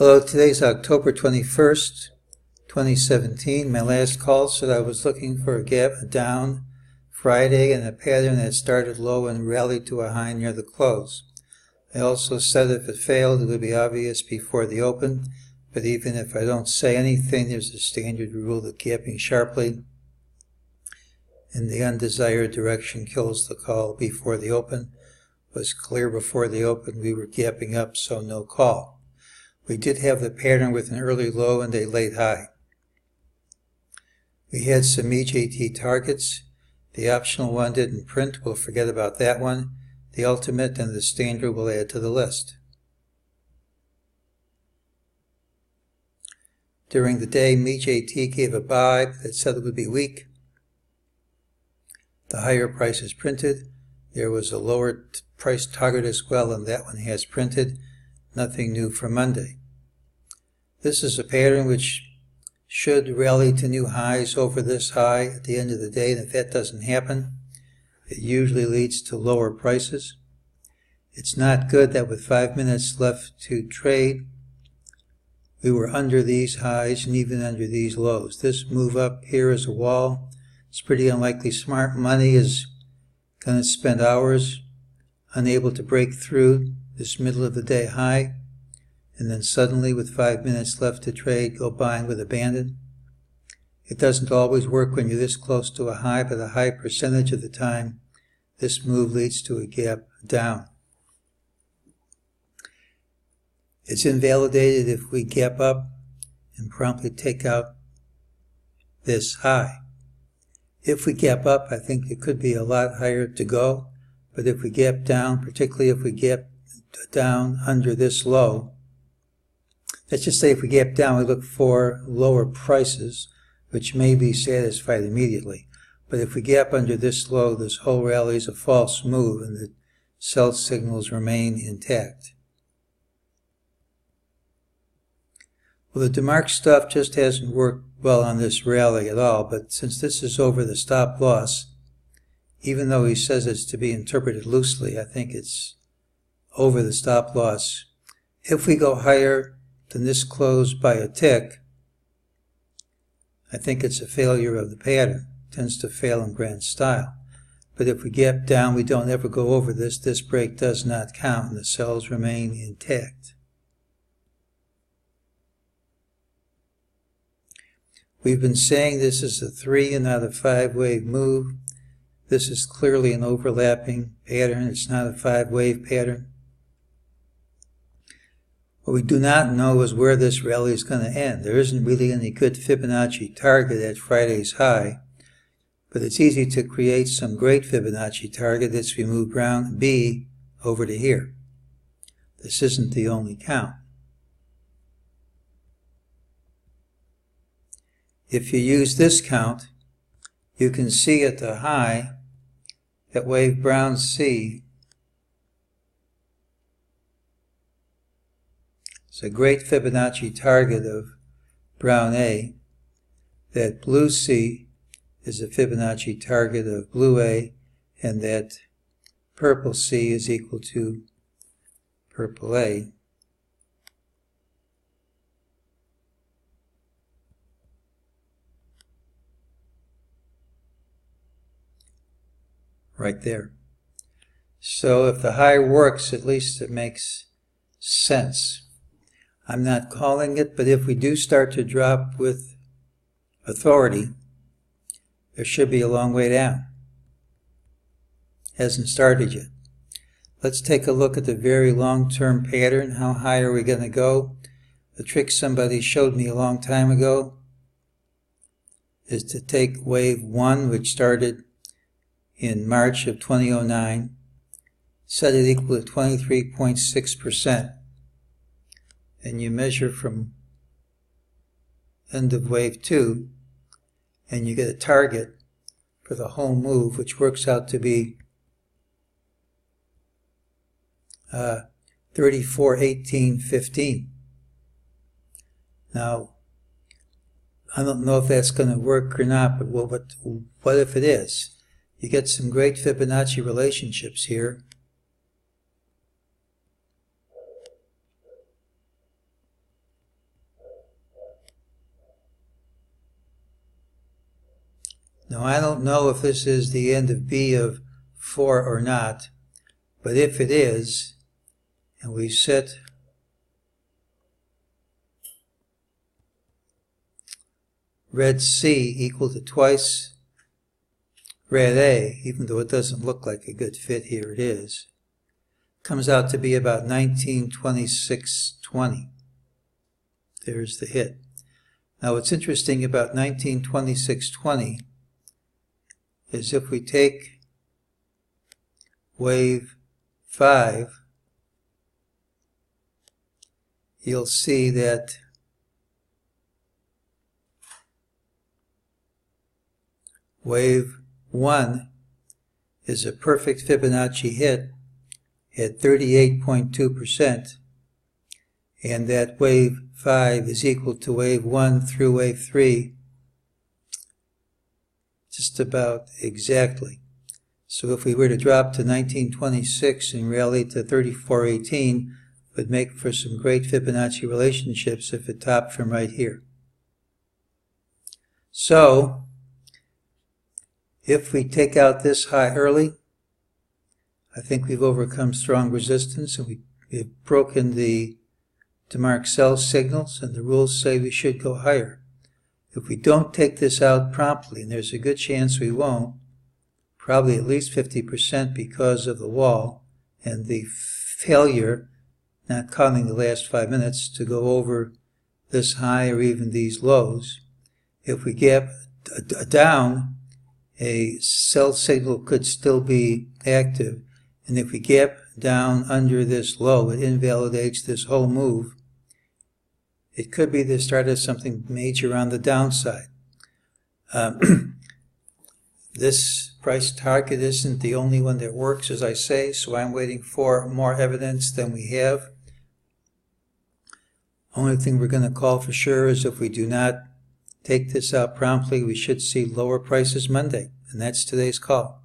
Hello, today's October 21st, 2017. My last call said I was looking for a gap down Friday and a pattern that started low and rallied to a high near the close. I also said if it failed, it would be obvious before the open, but even if I don't say anything, there's a standard rule that gapping sharply in the undesired direction kills the call before the open. It was clear before the open we were gapping up, so no call. We did have the pattern with an early low and a late high. We had some MEJT targets. The optional one didn't print. We'll forget about that one. The ultimate and the standard will add to the list. During the day, MEJT gave a buy that said it would be weak. The higher price is printed. There was a lower price target as well, and that one has printed. Nothing new for Monday. This is a pattern which should rally to new highs over this high at the end of the day, and if that doesn't happen, it usually leads to lower prices. It's not good that with 5 minutes left to trade, we were under these highs and even under these lows. This move up here is a wall. It's pretty unlikely smart money is going to spend hours unable to break through this middle of the day high, and then suddenly with 5 minutes left to trade, go buying with abandon. It doesn't always work when you're this close to a high, but a high percentage of the time, this move leads to a gap down. It's invalidated if we gap up and promptly take out this high. If we gap up, I think it could be a lot higher to go, but if we gap down, particularly if we gap down under this low, let's just say if we gap down, we look for lower prices, which may be satisfied immediately. But if we gap under this low, this whole rally is a false move and the sell signals remain intact. Well, the DeMark stuff just hasn't worked well on this rally at all, but since this is over the stop loss, even though he says it's to be interpreted loosely, I think it's over the stop loss. If we go higher than this close by a tick, I think it's a failure of the pattern. It tends to fail in grand style. But if we gap down, we don't ever go over this. This break does not count, and the sells remain intact. We've been saying this is a 3 and not a 5-wave move. This is clearly an overlapping pattern. It's not a 5-wave pattern. What we do not know is where this rally is going to end. There isn't really any good Fibonacci target at Friday's high, but it's easy to create some great Fibonacci target if we move round B over to here. This isn't the only count. If you use this count, you can see at the high that wave brown C is a great Fibonacci target of brown A, that blue C is a Fibonacci target of blue A, and that purple C is equal to purple A. Right there. So if the high works, at least it makes sense. I'm not calling it, but if we do start to drop with authority, there should be a long way down. Hasn't started yet. Let's take a look at the very long-term pattern. How high are we going to go? The trick somebody showed me a long time ago is to take wave 1, which started in March of 2009, set it equal to 23.6%. And you measure from end of wave 2, and you get a target for the whole move, which works out to be 34.1815. Now, I don't know if that's going to work or not, but what if it is? You get some great Fibonacci relationships here. . Now I don't know if this is the end of B of 4 or not, but if it is, and we set red C equal to twice red A, even though it doesn't look like a good fit, here it is, comes out to be about 1926.20. There's the hit. Now what's interesting about 1926.20 is if we take wave 5, you'll see that wave 1 is a perfect Fibonacci hit at 38.2%, and that wave 5 is equal to wave 1 through wave 3 just about exactly. So if we were to drop to 1926 and rally to 34.18, would make for some great Fibonacci relationships if it topped from right here. So if we take out this high early, I think we've overcome strong resistance, and we've broken the DeMark sell signals, and the rules say we should go higher. If we don't take this out promptly, and there's a good chance we won't, probably at least 50% because of the wall and the failure, not counting the last 5 minutes, to go over this high or even these lows. If we gap down, a sell signal could still be active, and if we gap down under this low, it invalidates this whole move. It could be the start of something major on the downside. This price target isn't the only one that works, as I say, so I'm waiting for more evidence than we have. Only thing we're going to call for sure is if we do not take this out promptly, we should see lower prices Monday, and that's today's call.